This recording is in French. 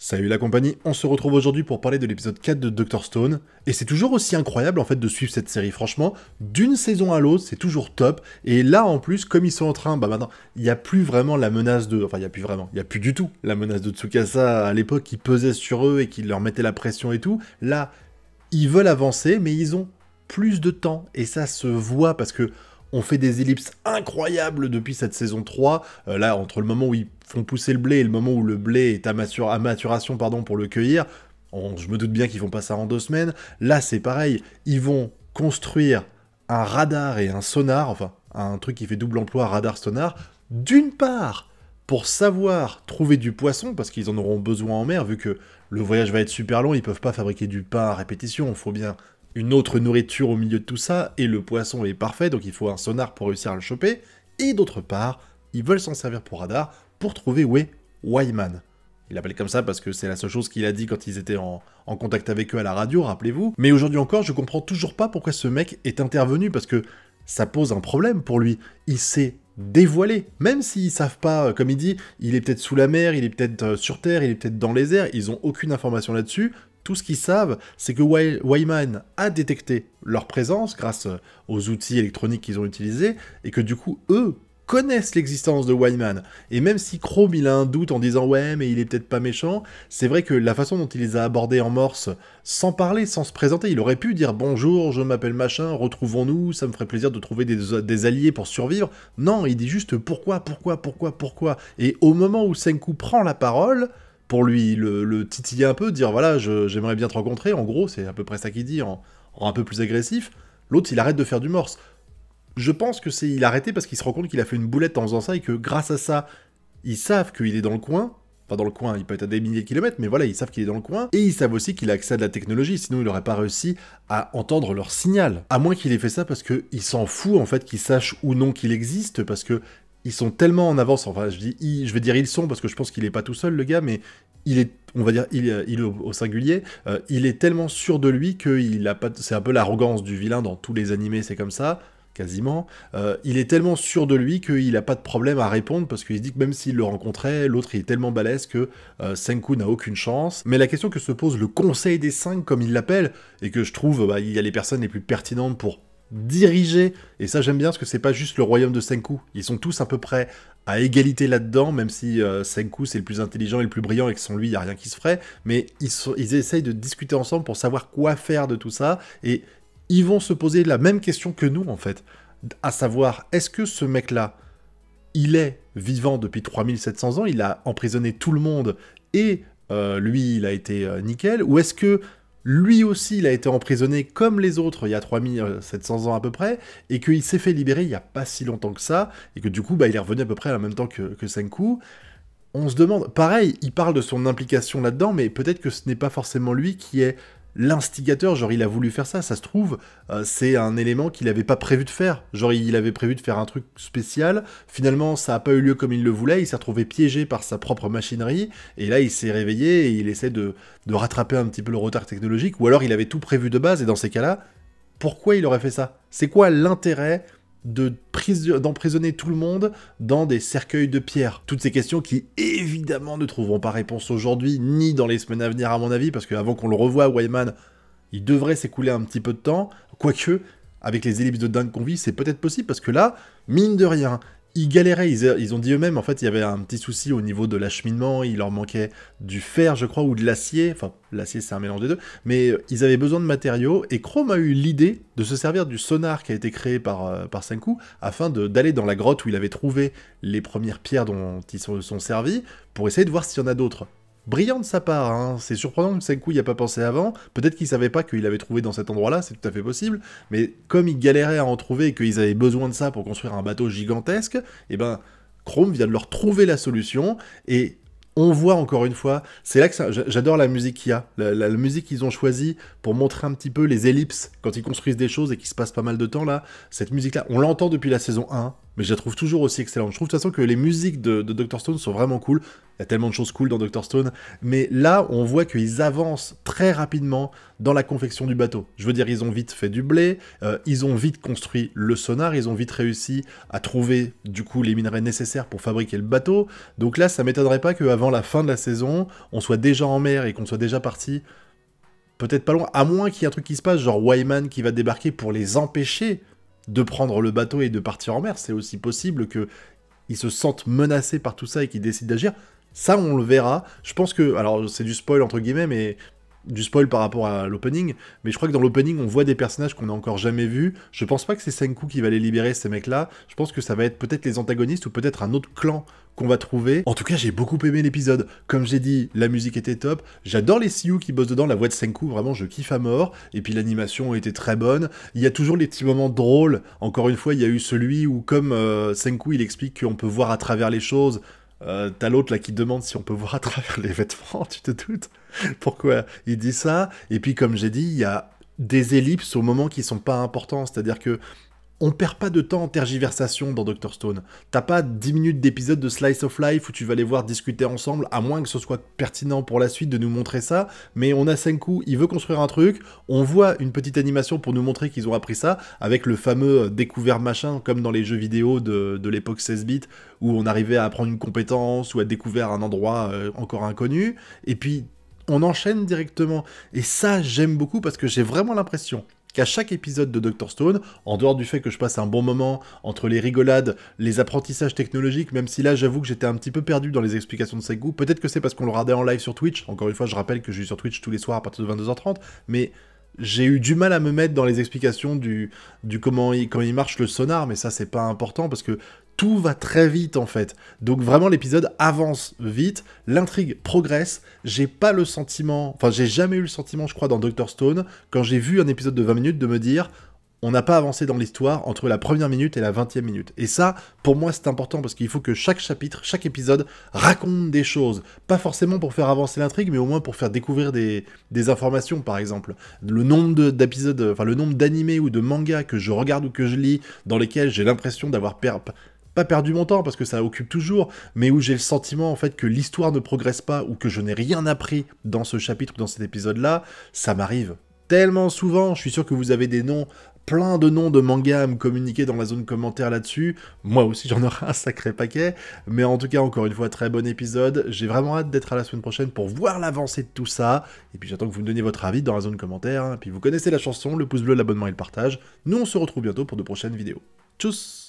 Salut la compagnie, on se retrouve aujourd'hui pour parler de l'épisode 4 de Dr Stone, et c'est toujours aussi incroyable en fait de suivre cette série, franchement, d'une saison à l'autre, c'est toujours top, et là en plus, comme ils sont en train, maintenant, il n'y a plus vraiment la menace de, enfin il n'y a plus du tout la menace de Tsukasa à l'époque qui pesait sur eux et qui leur mettait la pression et tout, là, ils veulent avancer, mais ils ont plus de temps, et ça se voit parce que on fait des ellipses incroyables depuis cette saison 3. Là, entre le moment où ils font pousser le blé et le moment où le blé est à maturation pour le cueillir, je me doute bien qu'ils font pas ça en 2 semaines. Là, c'est pareil. Ils vont construire un radar et un sonar, enfin, un truc qui fait double emploi radar-sonar, d'une part, pour savoir trouver du poisson, parce qu'ils en auront besoin en mer, vu que le voyage va être super long, ils peuvent pas fabriquer du pain à répétition, il faut bien une autre nourriture au milieu de tout ça, et le poisson est parfait, donc il faut un sonar pour réussir à le choper, et d'autre part, ils veulent s'en servir pour radar, pour trouver où est Wyman. Il l'appelle comme ça parce que c'est la seule chose qu'il a dit quand ils étaient en contact avec eux à la radio, rappelez-vous. Mais aujourd'hui encore, je comprends toujours pas pourquoi ce mec est intervenu, parce que ça pose un problème pour lui. Il s'est dévoilé, même s'ils savent pas, comme il dit, il est peut-être sous la mer, il est peut-être sur Terre, il est peut-être dans les airs, ils ont aucune information là-dessus. Tout ce qu'ils savent, c'est que Wyman a détecté leur présence grâce aux outils électroniques qu'ils ont utilisés, et que du coup, eux connaissent l'existence de Wyman. Et même si Chrome, il a un doute en disant « Ouais, mais il est peut-être pas méchant », c'est vrai que la façon dont il les a abordés en morse, sans parler, sans se présenter, il aurait pu dire « Bonjour, je m'appelle machin, retrouvons-nous, ça me ferait plaisir de trouver des alliés pour survivre ». Non, il dit juste « Pourquoi ?» Et au moment où Senku prend la parole, pour lui le titiller un peu, dire voilà, j'aimerais bien te rencontrer, en gros, c'est à peu près ça qu'il dit, en un peu plus agressif, l'autre il arrête de faire du morse. Je pense que il a arrêté parce qu'il se rend compte qu'il a fait une boulette en faisant ça et que grâce à ça, ils savent qu'il est dans le coin, enfin dans le coin, il peut être à des milliers de kilomètres, mais voilà, ils savent qu'il est dans le coin, et ils savent aussi qu'il a accès à de la technologie, sinon il n'aurait pas réussi à entendre leur signal. À moins qu'il ait fait ça parce qu'il s'en fout en fait qu'ils sachent ou non qu'il existe, parce que ils sont tellement en avance, enfin je vais dire ils sont parce que je pense qu'il est pas tout seul le gars, mais il est, on va dire, il au singulier, il est tellement sûr de lui qu'il a pas, c'est un peu l'arrogance du vilain dans tous les animés, c'est comme ça, quasiment. Il est tellement sûr de lui qu'il a pas de problème à répondre parce qu'il se dit que même s'il le rencontrait, l'autre il est tellement balèze que Senku n'a aucune chance. Mais la question que se pose le Conseil des 5, comme il l'appelle, et que je trouve, il y a les personnes les plus pertinentes pour diriger, et ça j'aime bien parce que c'est pas juste le royaume de Senku, ils sont tous à peu près à égalité là-dedans, même si Senku c'est le plus intelligent et le plus brillant et que sans lui il n'y a rien qui se ferait, mais ils essayent de discuter ensemble pour savoir quoi faire de tout ça, et ils vont se poser la même question que nous en fait, à savoir, est-ce que ce mec-là, il est vivant depuis 3700 ans, il a emprisonné tout le monde, et lui il a été nickel, ou est-ce que lui aussi, il a été emprisonné comme les autres il y a 3700 ans à peu près, et qu'il s'est fait libérer il n'y a pas si longtemps que ça, et que du coup, il est revenu à peu près en même temps que Senku. On se demande, pareil, il parle de son implication là-dedans, mais peut-être que ce n'est pas forcément lui qui est l'instigateur, genre il a voulu faire ça se trouve, c'est un élément qu'il avait pas prévu de faire, genre il avait prévu de faire un truc spécial, finalement ça a pas eu lieu comme il le voulait, il s'est retrouvé piégé par sa propre machinerie, et là il s'est réveillé et il essaie de rattraper un petit peu le retard technologique, ou alors il avait tout prévu de base, et dans ces cas-là, pourquoi il aurait fait ça? C'est quoi l'intérêt d'emprisonner tout le monde dans des cercueils de pierre? Toutes ces questions qui, évidemment, ne trouveront pas réponse aujourd'hui, ni dans les semaines à venir, à mon avis, parce qu'avant qu'on le revoie, Wyman, il devrait s'écouler un petit peu de temps, quoique, avec les ellipses de dingue qu'on vit, c'est peut-être possible, parce que là, mine de rien, ils galéraient, ils ont dit eux-mêmes, en fait, il y avait un petit souci au niveau de l'acheminement, il leur manquait du fer, je crois, ou de l'acier, enfin, l'acier c'est un mélange des deux, mais ils avaient besoin de matériaux, et Chrome a eu l'idée de se servir du sonar qui a été créé par Senku, afin d'aller dans la grotte où il avait trouvé les premières pierres dont ils se sont servis, pour essayer de voir s'il y en a d'autres. Brillant de sa part, hein. C'est surprenant que Senku n'y a pas pensé avant, peut-être qu'il savait pas qu'il avait trouvé dans cet endroit-là, c'est tout à fait possible, mais comme ils galéraient à en trouver et qu'ils avaient besoin de ça pour construire un bateau gigantesque, et ben, Chrome vient de leur trouver la solution, et on voit encore une fois, c'est là que j'adore la musique qu'il y a, la musique qu'ils ont choisie pour montrer un petit peu les ellipses, quand ils construisent des choses et qu'il se passe pas mal de temps là, cette musique-là, on l'entend depuis la saison 1, mais je la trouve toujours aussi excellente. Je trouve de toute façon que les musiques de Dr. Stone sont vraiment cool. Il y a tellement de choses cool dans Dr. Stone, mais là, on voit qu'ils avancent très rapidement dans la confection du bateau. Je veux dire, ils ont vite fait du blé, ils ont vite construit le sonar, ils ont vite réussi à trouver, du coup, les minerais nécessaires pour fabriquer le bateau. Donc là, ça m'étonnerait pas qu'avant la fin de la saison, on soit déjà en mer et qu'on soit déjà parti, peut-être pas loin, à moins qu'il y ait un truc qui se passe, genre Wyman qui va débarquer pour les empêcher de prendre le bateau et de partir en mer. C'est aussi possible qu'ils se sentent menacés par tout ça et qu'ils décident d'agir. Ça, on le verra. Je pense que... Alors, c'est du spoil, entre guillemets, mais... Du spoil par rapport à l'opening, mais je crois que dans l'opening, on voit des personnages qu'on n'a encore jamais vus. Je pense pas que c'est Senku qui va les libérer, ces mecs-là. Je pense que ça va être peut-être les antagonistes ou peut-être un autre clan qu'on va trouver. En tout cas, j'ai beaucoup aimé l'épisode. Comme j'ai dit, la musique était top. J'adore les Sioux qui bossent dedans, la voix de Senku, vraiment, je kiffe à mort. Et puis l'animation était très bonne. Il y a toujours les petits moments drôles. Encore une fois, il y a eu celui où, comme Senku, il explique qu'on peut voir à travers les choses. T'as l'autre là qui demande si on peut voir à travers les vêtements, tu te doutes? Pourquoi il dit ça? Et puis comme j'ai dit, il y a des ellipses au moment qui sont pas importants, c'est-à-dire que on perd pas de temps en tergiversation dans Dr. Stone. T'as pas 10 minutes d'épisode de Slice of Life où tu vas les voir discuter ensemble, à moins que ce soit pertinent pour la suite de nous montrer ça, mais on a Senku, il veut construire un truc, on voit une petite animation pour nous montrer qu'ils ont appris ça, avec le fameux découvert machin, comme dans les jeux vidéo de l'époque 16 bits, où on arrivait à apprendre une compétence, ou à découvrir un endroit encore inconnu, et puis on enchaîne directement. Et ça, j'aime beaucoup, parce que j'ai vraiment l'impression qu'à chaque épisode de Dr. Stone, en dehors du fait que je passe un bon moment entre les rigolades, les apprentissages technologiques, même si là j'avoue que j'étais un petit peu perdu dans les explications de Senku, peut-être que c'est parce qu'on le regardait en live sur Twitch, encore une fois je rappelle que je suis sur Twitch tous les soirs à partir de 22h30, mais j'ai eu du mal à me mettre dans les explications du comment il marche le sonar, mais ça c'est pas important parce que tout va très vite en fait. Donc vraiment l'épisode avance vite, l'intrigue progresse, j'ai pas le sentiment, enfin j'ai jamais eu le sentiment je crois dans Dr. Stone, quand j'ai vu un épisode de 20 minutes de me dire on n'a pas avancé dans l'histoire entre la première minute et la 20e minute. Et ça, pour moi, c'est important, parce qu'il faut que chaque chapitre, chaque épisode, raconte des choses. Pas forcément pour faire avancer l'intrigue, mais au moins pour faire découvrir des informations, par exemple. Le nombre d'épisodes, enfin le nombre d'animés ou de mangas que je regarde ou que je lis, dans lesquels j'ai l'impression d'avoir pas perdu mon temps, parce que ça occupe toujours, mais où j'ai le sentiment, en fait, que l'histoire ne progresse pas, ou que je n'ai rien appris dans ce chapitre ou dans cet épisode-là, ça m'arrive tellement souvent. Je suis sûr que vous avez des noms, plein de noms de mangas à me communiquer dans la zone commentaire là-dessus. Moi aussi, j'en aurai un sacré paquet. Mais en tout cas, encore une fois, très bon épisode. J'ai vraiment hâte d'être à la semaine prochaine pour voir l'avancée de tout ça. Et puis j'attends que vous me donniez votre avis dans la zone commentaire. Et puis vous connaissez la chanson, le pouce bleu, l'abonnement et le partage. Nous, on se retrouve bientôt pour de prochaines vidéos. Tchuss!